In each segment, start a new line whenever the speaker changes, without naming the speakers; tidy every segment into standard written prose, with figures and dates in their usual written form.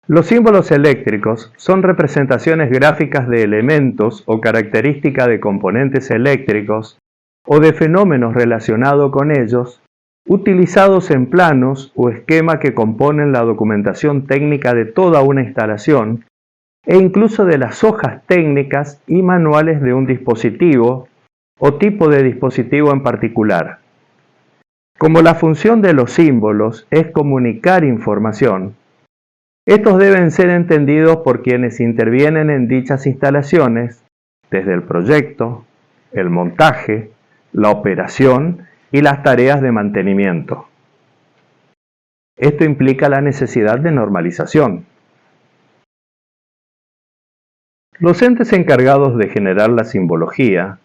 Los símbolos eléctricos son representaciones gráficas de elementos o características de componentes eléctricos o de fenómenos relacionados con ellos, utilizados en planos o esquemas que componen la documentación técnica de toda una instalación e incluso de las hojas técnicas y manuales de un dispositivo o tipo de dispositivo en particular. Como la función de los símbolos es comunicar información, estos deben ser entendidos por quienes intervienen en dichas instalaciones, desde el proyecto, el montaje, la operación y las tareas de mantenimiento. Esto implica la necesidad de normalización. Los entes encargados de generar la simbología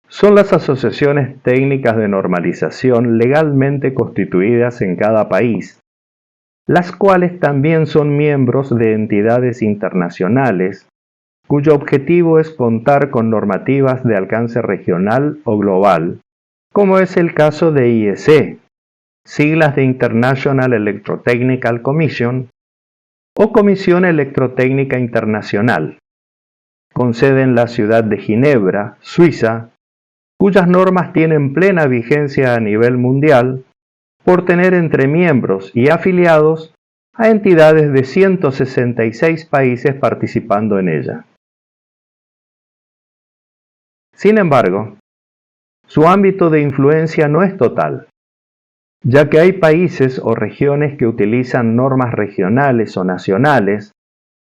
son las asociaciones técnicas de normalización legalmente constituidas en cada país, las cuales también son miembros de entidades internacionales, cuyo objetivo es contar con normativas de alcance regional o global, como es el caso de IEC, siglas de International Electrotechnical Commission, o Comisión Electrotécnica Internacional, con sede en la ciudad de Ginebra, Suiza, cuyas normas tienen plena vigencia a nivel mundial, por tener entre miembros y afiliados a entidades de 166 países participando en ella. Sin embargo, su ámbito de influencia no es total, ya que hay países o regiones que utilizan normas regionales o nacionales,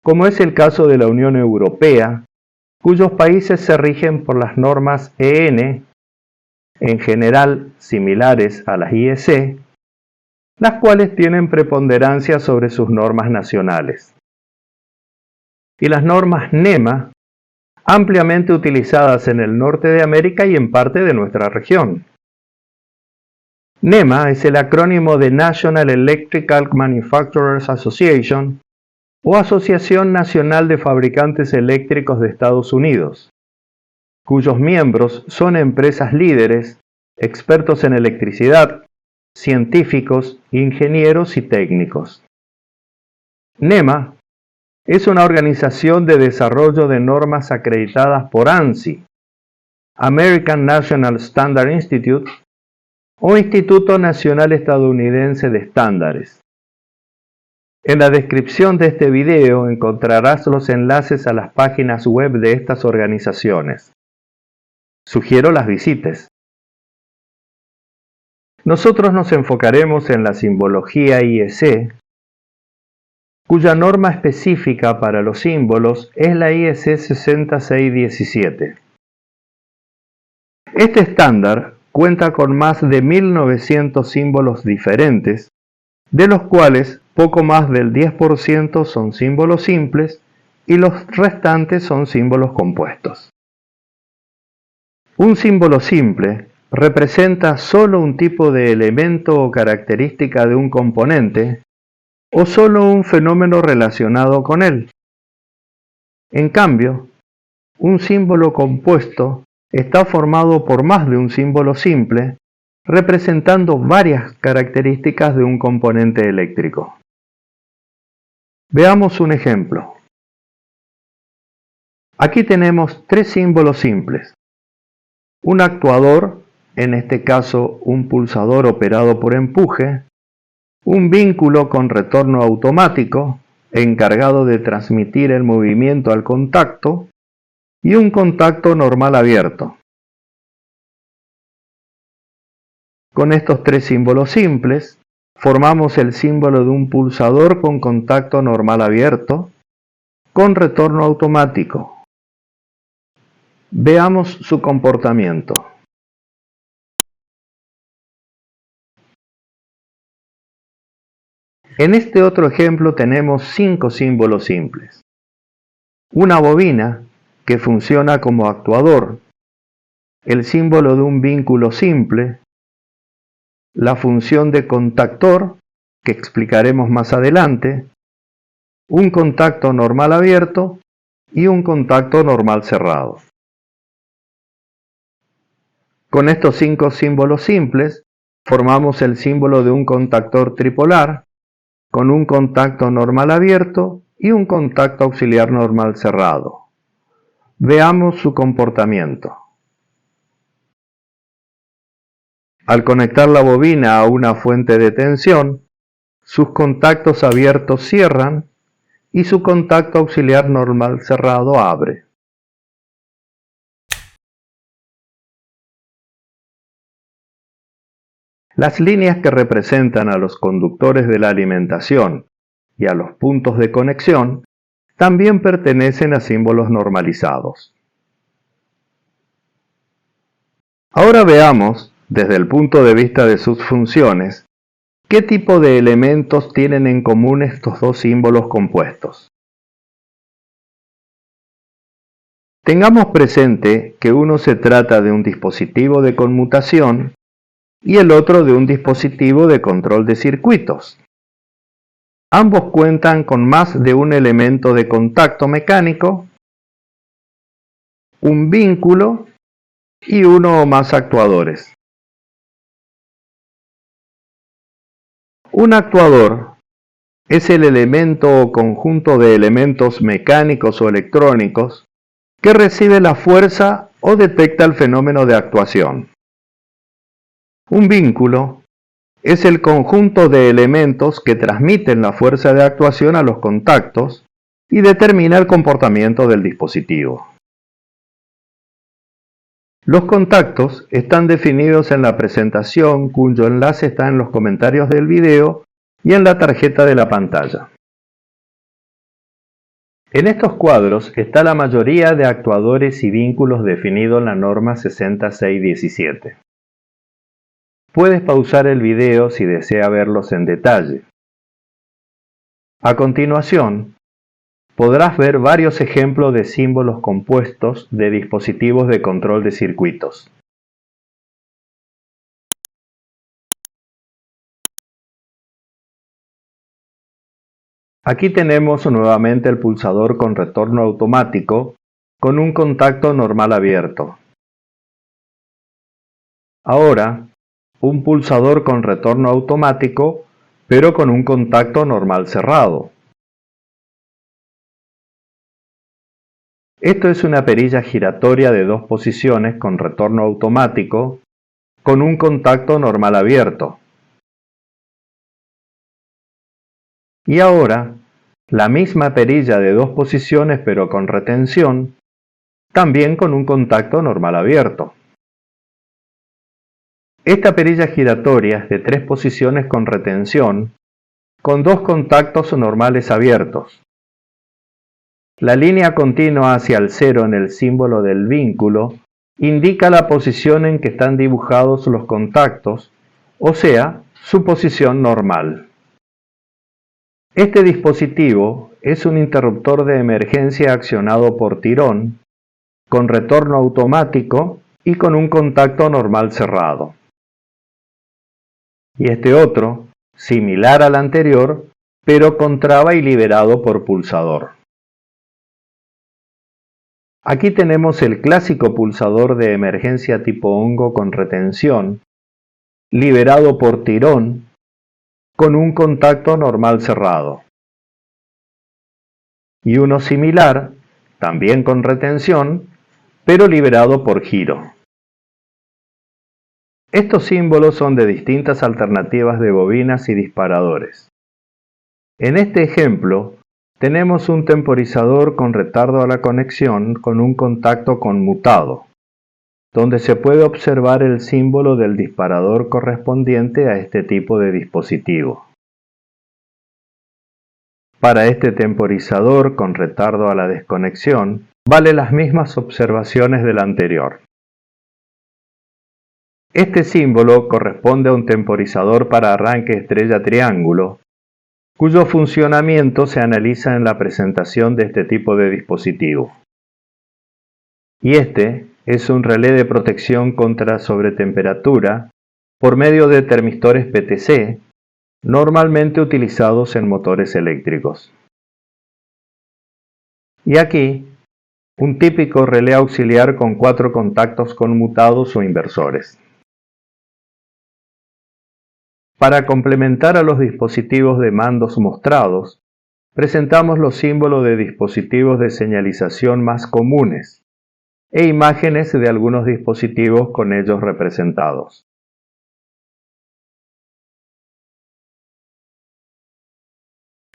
como es el caso de la Unión Europea, cuyos países se rigen por las normas EN, en general similares a las IEC, las cuales tienen preponderancia sobre sus normas nacionales. Y las normas NEMA, ampliamente utilizadas en el norte de América y en parte de nuestra región. NEMA es el acrónimo de National Electrical Manufacturers Association, o Asociación Nacional de Fabricantes Eléctricos de Estados Unidos, cuyos miembros son empresas líderes, expertos en electricidad, científicos, ingenieros y técnicos. NEMA es una organización de desarrollo de normas acreditadas por ANSI, American National Standard Institute, o Instituto Nacional Estadounidense de Estándares. En la descripción de este video encontrarás los enlaces a las páginas web de estas organizaciones. Sugiero las visites. Nosotros nos enfocaremos en la simbología IEC, cuya norma específica para los símbolos es la IEC 60617. Este estándar cuenta con más de 1900 símbolos diferentes, de los cuales poco más del 10% son símbolos simples y los restantes son símbolos compuestos. Un símbolo simple representa solo un tipo de elemento o característica de un componente o solo un fenómeno relacionado con él. En cambio, un símbolo compuesto está formado por más de un símbolo simple, representando varias características de un componente eléctrico. Veamos un ejemplo. Aquí tenemos tres símbolos simples. Un actuador, en este caso un pulsador operado por empuje, un vínculo con retorno automático, encargado de transmitir el movimiento al contacto, y un contacto normal abierto. Con estos tres símbolos simples, formamos el símbolo de un pulsador con contacto normal abierto, con retorno automático. Veamos su comportamiento. En este otro ejemplo tenemos 5 símbolos simples. Una bobina, que funciona como actuador, el símbolo de un vínculo simple, la función de contactor, que explicaremos más adelante, un contacto normal abierto y un contacto normal cerrado. Con estos 5 símbolos simples, formamos el símbolo de un contactor tripolar, con un contacto normal abierto y un contacto auxiliar normal cerrado. Veamos su comportamiento. Al conectar la bobina a una fuente de tensión, sus contactos abiertos cierran y su contacto auxiliar normal cerrado abre. Las líneas que representan a los conductores de la alimentación y a los puntos de conexión también pertenecen a símbolos normalizados. Ahora veamos, desde el punto de vista de sus funciones, qué tipo de elementos tienen en común estos dos símbolos compuestos. Tengamos presente que uno se trata de un dispositivo de conmutación y el otro de un dispositivo de control de circuitos. Ambos cuentan con más de un elemento de contacto mecánico, un vínculo y uno o más actuadores. Un actuador es el elemento o conjunto de elementos mecánicos o electrónicos que recibe la fuerza o detecta el fenómeno de actuación. Un vínculo es el conjunto de elementos que transmiten la fuerza de actuación a los contactos y determina el comportamiento del dispositivo. Los contactos están definidos en la presentación, cuyo enlace está en los comentarios del video y en la tarjeta de la pantalla. En estos cuadros está la mayoría de actuadores y vínculos definidos en la norma 60617. Puedes pausar el video si desea verlos en detalle. A continuación, podrás ver varios ejemplos de símbolos compuestos de dispositivos de control de circuitos. Aquí tenemos nuevamente el pulsador con retorno automático con un contacto normal abierto. Ahora, un pulsador con retorno automático, pero con un contacto normal cerrado. Esto es una perilla giratoria de dos posiciones con retorno automático, con un contacto normal abierto. Y ahora, la misma perilla de dos posiciones pero con retención, también con un contacto normal abierto. Esta perilla giratoria es de tres posiciones con retención, con dos contactos normales abiertos. La línea continua hacia el cero en el símbolo del vínculo indica la posición en que están dibujados los contactos, o sea, su posición normal. Este dispositivo es un interruptor de emergencia accionado por tirón, con retorno automático y con un contacto normal cerrado. Y este otro, similar al anterior, pero con traba y liberado por pulsador. Aquí tenemos el clásico pulsador de emergencia tipo hongo con retención, liberado por tirón, con un contacto normal cerrado. Y uno similar, también con retención, pero liberado por giro. Estos símbolos son de distintas alternativas de bobinas y disparadores. En este ejemplo, tenemos un temporizador con retardo a la conexión con un contacto conmutado, donde se puede observar el símbolo del disparador correspondiente a este tipo de dispositivo. Para este temporizador con retardo a la desconexión, vale las mismas observaciones del anterior. Este símbolo corresponde a un temporizador para arranque estrella-triángulo, cuyo funcionamiento se analiza en la presentación de este tipo de dispositivo. Y este es un relé de protección contra sobretemperatura por medio de termistores PTC, normalmente utilizados en motores eléctricos. Y aquí, un típico relé auxiliar con 4 contactos conmutados o inversores. Para complementar a los dispositivos de mandos mostrados, presentamos los símbolos de dispositivos de señalización más comunes e imágenes de algunos dispositivos con ellos representados.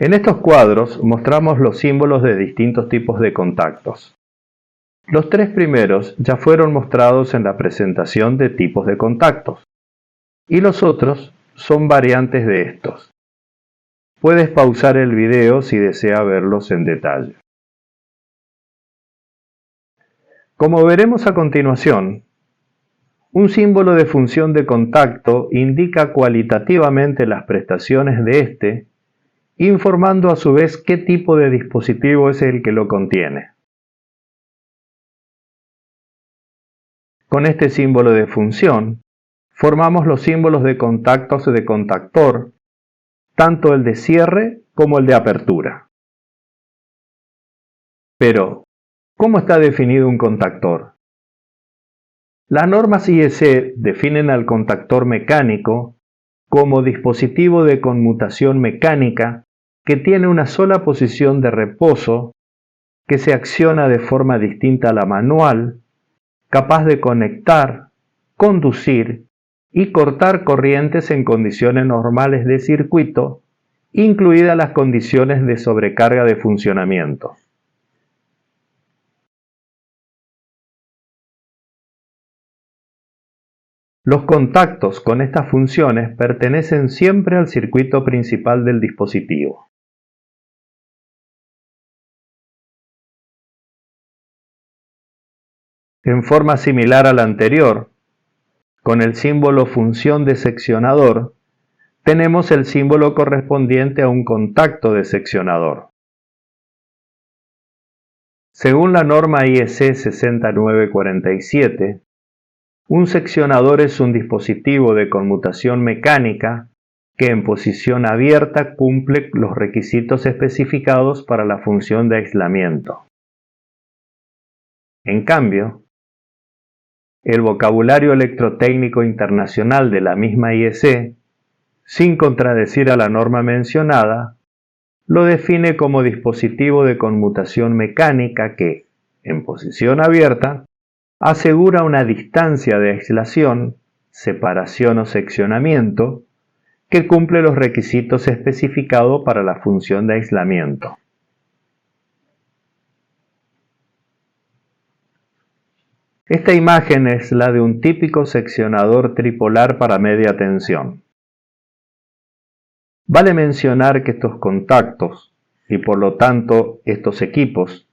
En estos cuadros mostramos los símbolos de distintos tipos de contactos. Los tres primeros ya fueron mostrados en la presentación de tipos de contactos, y los otros son variantes de estos. Puedes pausar el video si desea verlos en detalle. Como veremos a continuación, un símbolo de función de contacto indica cualitativamente las prestaciones de este, informando a su vez qué tipo de dispositivo es el que lo contiene. Con este símbolo de función, formamos los símbolos de contactos de contactor, tanto el de cierre como el de apertura. Pero, ¿cómo está definido un contactor? Las normas IEC definen al contactor mecánico como dispositivo de conmutación mecánica que tiene una sola posición de reposo, que se acciona de forma distinta a la manual, capaz de conectar, conducir y cortar corrientes en condiciones normales de circuito, incluidas las condiciones de sobrecarga de funcionamiento. Los contactos con estas funciones pertenecen siempre al circuito principal del dispositivo. En forma similar a la anterior, con el símbolo función de seccionador, tenemos el símbolo correspondiente a un contacto de seccionador. Según la norma IEC 6947, un seccionador es un dispositivo de conmutación mecánica que en posición abierta cumple los requisitos especificados para la función de aislamiento. En cambio, el vocabulario electrotécnico internacional de la misma IEC, sin contradecir a la norma mencionada, lo define como dispositivo de conmutación mecánica que, en posición abierta, asegura una distancia de aislación, separación o seccionamiento que cumple los requisitos especificados para la función de aislamiento. Esta imagen es la de un típico seccionador tripolar para media tensión. Vale mencionar que estos contactos, y por lo tanto estos equipos,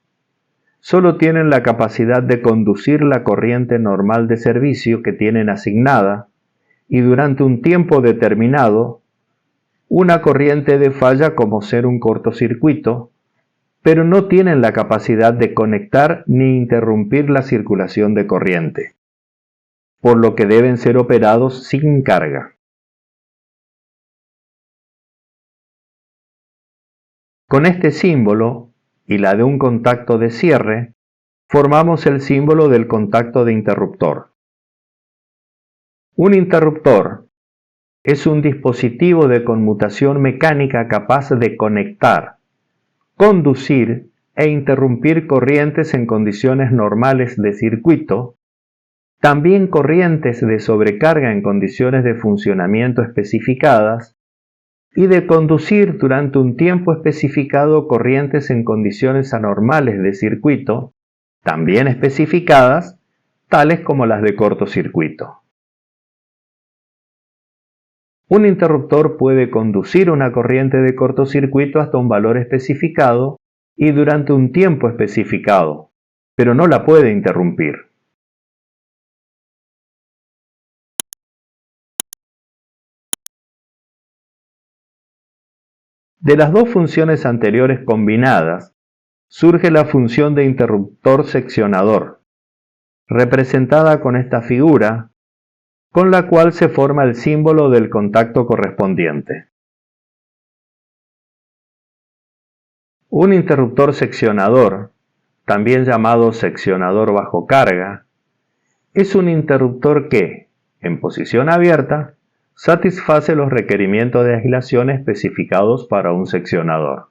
solo tienen la capacidad de conducir la corriente normal de servicio que tienen asignada y durante un tiempo determinado una corriente de falla como ser un cortocircuito, pero no tienen la capacidad de conectar ni interrumpir la circulación de corriente, por lo que deben ser operados sin carga. Con este símbolo y la de un contacto de cierre, formamos el símbolo del contacto de interruptor. Un interruptor es un dispositivo de conmutación mecánica capaz de conectar, conducir e interrumpir corrientes en condiciones normales de circuito, también corrientes de sobrecarga en condiciones de funcionamiento especificadas, y de conducir durante un tiempo especificado corrientes en condiciones anormales de circuito, también especificadas, tales como las de cortocircuito. Un interruptor puede conducir una corriente de cortocircuito hasta un valor especificado y durante un tiempo especificado, pero no la puede interrumpir. De las dos funciones anteriores combinadas, surge la función de interruptor seccionador, representada con esta figura, con la cual se forma el símbolo del contacto correspondiente. Un interruptor seccionador, también llamado seccionador bajo carga, es un interruptor que, en posición abierta, satisface los requerimientos de aislación especificados para un seccionador.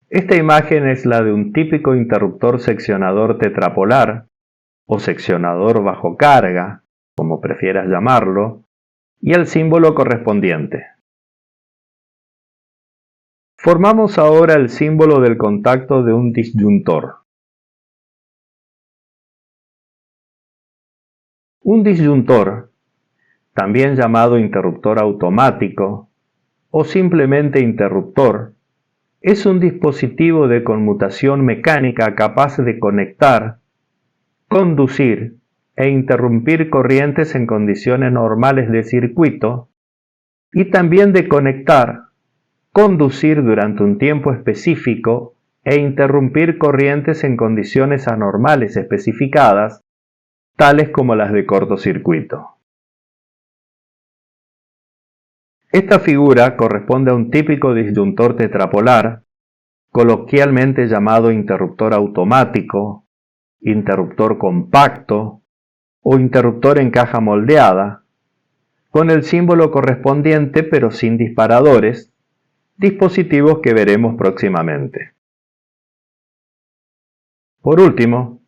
Esta imagen es la de un típico interruptor seccionador tetrapolar, o seccionador bajo carga, como prefieras llamarlo, y el símbolo correspondiente. Formamos ahora el símbolo del contacto de un disyuntor. Un disyuntor, también llamado interruptor automático o simplemente interruptor, es un dispositivo de conmutación mecánica capaz de conectar, conducir e interrumpir corrientes en condiciones normales de circuito y también de conectar, conducir durante un tiempo específico e interrumpir corrientes en condiciones anormales especificadas, tales como las de cortocircuito. Esta figura corresponde a un típico disyuntor tetrapolar, coloquialmente llamado interruptor automático, interruptor compacto o interruptor en caja moldeada, con el símbolo correspondiente pero sin disparadores, dispositivos que veremos próximamente. Por último,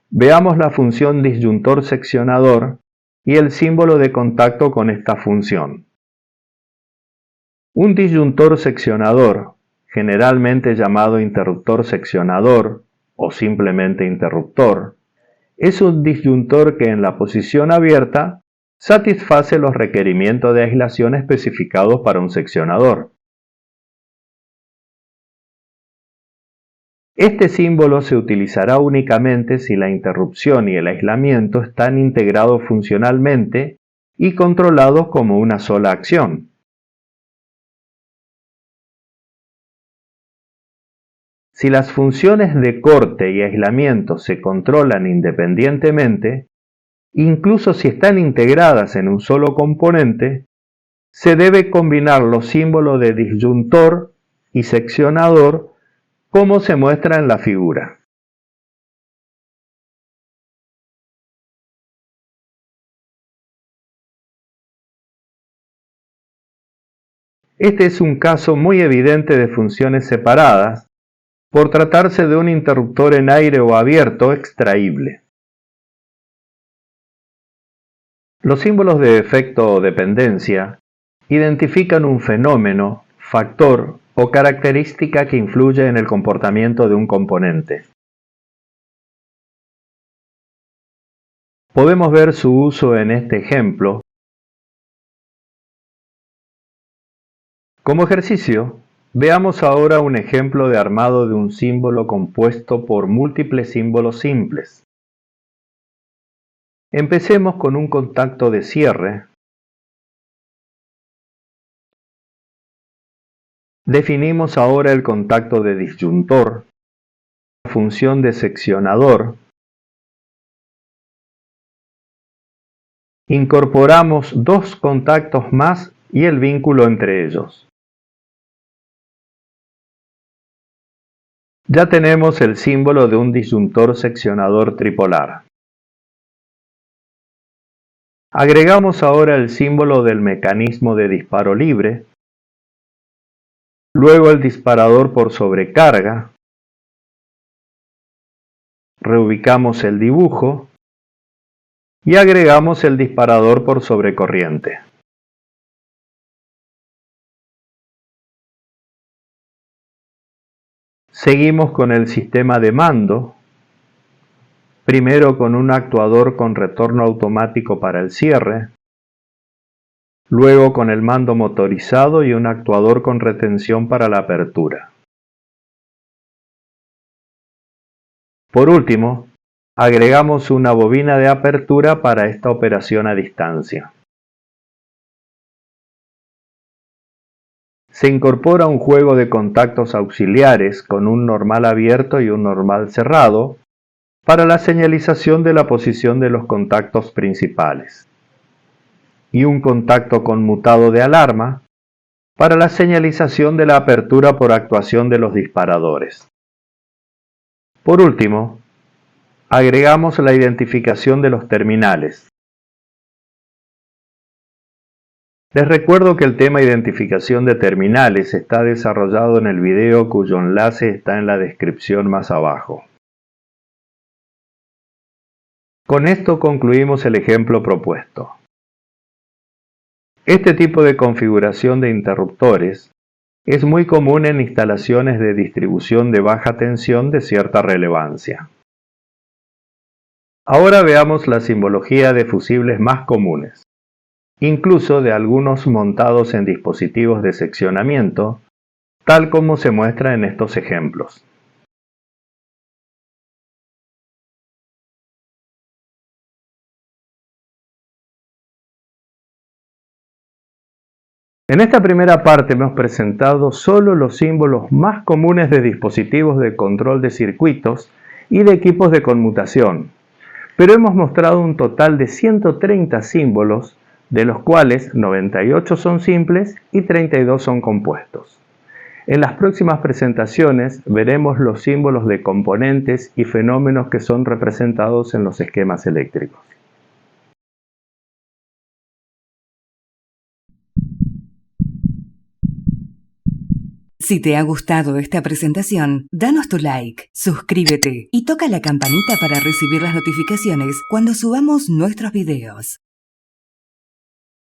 veamos la función disyuntor seccionador y el símbolo de contacto con esta función. Un disyuntor seccionador, generalmente llamado interruptor seccionador o simplemente interruptor, es un disyuntor que en la posición abierta satisface los requerimientos de aislación especificados para un seccionador. Este símbolo se utilizará únicamente si la interrupción y el aislamiento están integrados funcionalmente y controlados como una sola acción. Si las funciones de corte y aislamiento se controlan independientemente, incluso si están integradas en un solo componente, se debe combinar los símbolos de disyuntor y seccionador como se muestra en la figura. Este es un caso muy evidente de funciones separadas, por tratarse de un interruptor en aire o abierto extraíble. Los símbolos de efecto o dependencia identifican un fenómeno, factor o característica que influye en el comportamiento de un componente. Podemos ver su uso en este ejemplo. Como ejercicio, veamos ahora un ejemplo de armado de un símbolo compuesto por múltiples símbolos simples. Empecemos con un contacto de cierre. Definimos ahora el contacto de disyuntor, la función de seccionador. Incorporamos dos contactos más y el vínculo entre ellos. Ya tenemos el símbolo de un disyuntor seccionador tripolar. Agregamos ahora el símbolo del mecanismo de disparo libre, luego el disparador por sobrecarga, reubicamos el dibujo y agregamos el disparador por sobrecorriente. Seguimos con el sistema de mando, primero con un actuador con retorno automático para el cierre, luego con el mando motorizado y un actuador con retención para la apertura. Por último, agregamos una bobina de apertura para esta operación a distancia. Se incorpora un juego de contactos auxiliares con un normal abierto y un normal cerrado para la señalización de la posición de los contactos principales, y un contacto conmutado de alarma para la señalización de la apertura por actuación de los disparadores. Por último, agregamos la identificación de los terminales, Les recuerdo que el tema identificación de terminales está desarrollado en el video cuyo enlace está en la descripción más abajo. Con esto concluimos el ejemplo propuesto. Este tipo de configuración de interruptores es muy común en instalaciones de distribución de baja tensión de cierta relevancia. Ahora veamos la simbología de fusibles más comunes, incluso de algunos montados en dispositivos de seccionamiento, tal como se muestra en estos ejemplos. En esta primera parte hemos presentado solo los símbolos más comunes de dispositivos de control de circuitos y de equipos de conmutación, pero hemos mostrado un total de 130 símbolos, de los cuales 98 son simples y 32 son compuestos. En las próximas presentaciones veremos los símbolos de componentes y fenómenos que son representados en los esquemas eléctricos.
Si te ha gustado esta presentación, danos tu like, suscríbete y toca la campanita para recibir las notificaciones cuando subamos nuestros videos.